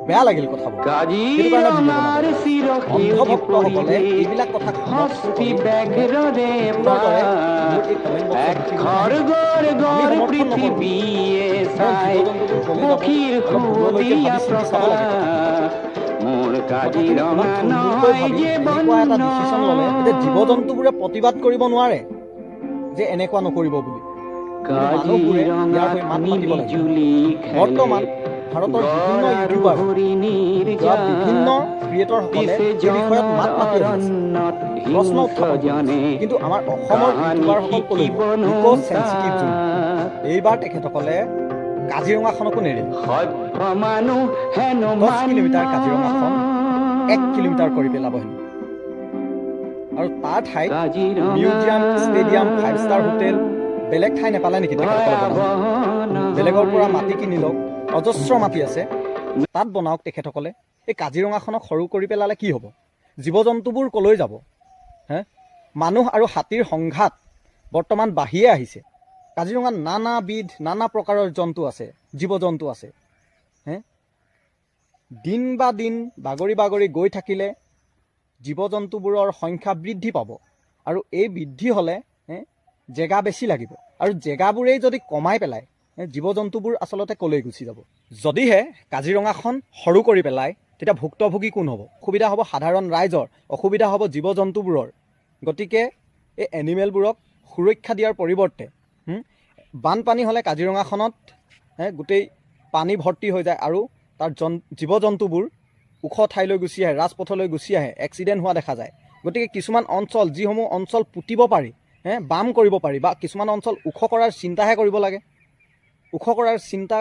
বেয়া লাগিল কথাবোৰ। সেইটো কাৰণে ভিডিঅ' বনাব। অন্ধভক্তসকলে এইবিলাক কথা মোৰ এই কমেণ্ট বক্সত আমি সমৰ্থন নকৰোঁ। কাৰণ জীৱ-জন্তুবোৰ গ'লে যাব, অলপ দূৰলৈকে ভাবি চিন্তি চাব লাগে কথাখিনি। ইমান থুলমূলকৈ ভাবি এনেকুৱা এটা ডিচিশ্যন ল'লে, এতিয়া জীৱ-জন্তুবোৰে প্ৰতিবাদ কৰিব নোৱাৰে যে এনেকুৱা নকৰিব বুলি। মানুহবোৰে ইয়াৰ হৈ মাত মাতিব লাগিব। বৰ্তমান ভাৰতৰ বিভিন্ন ইউটিউবাৰ, বিভিন্ন ক্ৰিয়েটৰসকলে এই বিষয়ত মাত মাতি আহিছে, প্ৰশ্ন উত্থাপন কৰিছে। কিন্তু আমাৰ অসমৰ ইউটিউবাৰসকল ক'লৈ গ'ল? ইক' চেঞ্চিটিভ জোন। এইবাৰ তেখেতসকলে কাজিৰঙাখনকো নেৰিলে। 10 কিলোমিটাৰ কাজিৰঙাখন 1 কিলোমিটাৰ কৰি পেলাব হেনো। আৰু তাৰ ঠাইত মিউজিয়াম, ষ্টেডিয়াম, 5 ষ্টাৰ হোটেল, বেলেগ ঠাই নাপালে নেকি তেখেতসকলে বনাব? বেলেগৰ পৰা মাটি কিনি লওক, অজস্ৰ মাটি আছে, তাত বনাওক তেখেতসকলে। এই কাজিৰঙাখনক সৰু কৰি পেলালে কি হ'ব? জীৱ জন্তুবোৰ ক'লৈ যাব? মানুহ আৰু হাতীৰ সংঘাত বৰ্তমান বাঢ়িয়ে আহিছে। কাজিৰঙাত নানা প্ৰকাৰৰ জন্তু আছে, জীৱ জন্তু আছে। দিন বা দিন বাগৰি বাগৰি গৈ থাকিলে জীৱ জন্তুবোৰৰ সংখ্যা বৃদ্ধি পাব। আৰু এই বৃদ্ধি হ'লে জেগা বেছি লাগিব। আৰু জেগাবোৰেই যদি কমাই পেলায়, জীৱ জন্তুবোৰ আচলতে ক'লৈ গুচি যাব? যদিহে কাজিৰঙাখন সৰু কৰি পেলায়, তেতিয়া ভুক্তভোগী কোন হ'ব? অসুবিধা হ'ব সাধাৰণ ৰাইজৰ, অসুবিধা হ'ব জীৱ জন্তুবোৰৰ। গতিকে এই এনিমেলবোৰক সুৰক্ষা দিয়াৰ পৰিৱৰ্তে বানপানী হ'লে কাজিৰঙাখনত গোটেই পানী ভৰ্তি হৈ যায় আৰু তাৰ জীৱ জন্তুবোৰ ওখ ঠাইলৈ গুচি আহে, ৰাজপথলৈ গুচি আহে, এক্সিডেণ্ট হোৱা দেখা যায়। গতিকে কিছুমান অঞ্চল, যিসমূহ অঞ্চল পুতিব পাৰি, বাম কৰিব পাৰি, বা কিছুমান অঞ্চল ওখ কৰাৰ চিন্তাহে কৰিব লাগে, ওখ কৰাৰ চিন্তা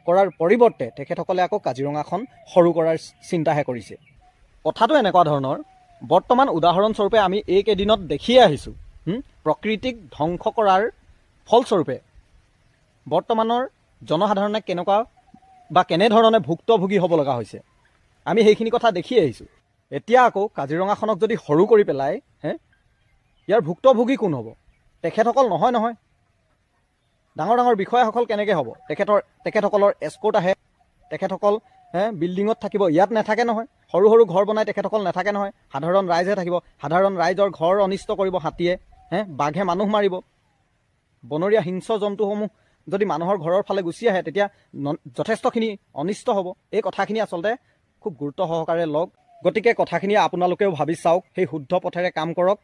কৰাৰ পৰিৱৰ্তে তেখেতসকলে আকৌ কাজিৰঙাখন সৰু কৰাৰ চিন্তাহে কৰিছে। কথাটো এনেকুৱা ধৰণৰ, বৰ্তমান উদাহৰণস্বৰূপে আমি এইকেইদিনত দেখিয়ে আহিছোঁ, প্ৰকৃতিক ধ্বংস কৰাৰ ফলস্বৰূপে বৰ্তমানৰ জনসাধাৰণে কেনেধৰণে ভুক্তভোগী হ'ব লগা হৈছে, আমি সেইখিনি কথা দেখি আহিছোঁ। এতিয়া আকৌ কাজিৰঙাখনক যদি সৰু কৰি পেলায়, ইয়াৰ ভুক্তভোগী কোন হ'ব? তেখেতসকল নহয়। ডাঙৰ ডাঙৰ বিষয়াসকল কেনেকৈ হ'ব? তেখেতসকলৰ এস্কৰ্ট আহে, তেখেতসকল বিল্ডিঙত থাকিব, ইয়াত নাথাকে নহয়। সৰু সৰু ঘৰ বনাই তেখেতসকল নাথাকে নহয়, সাধাৰণ ৰাইজহে থাকিব। সাধাৰণ ৰাইজৰ ঘৰ অনিষ্ট কৰিব হাতীয়ে, বাঘে মানুহ মাৰিব। বনৰীয়া হিংস্ৰ জন্তুসমূহ যদি মানুহৰ ঘৰৰ ফালে গুচি আহে, তেতিয়া যথেষ্টখিনি অনিষ্ট হ'ব। এই কথাখিনি আচলতে খুব গুৰুত্ব সহকাৰে লওক। গতিকে কথাখিনি আপোনালোকেও ভাবি চাওক, সেই শুদ্ধ পথেৰে কাম কৰক।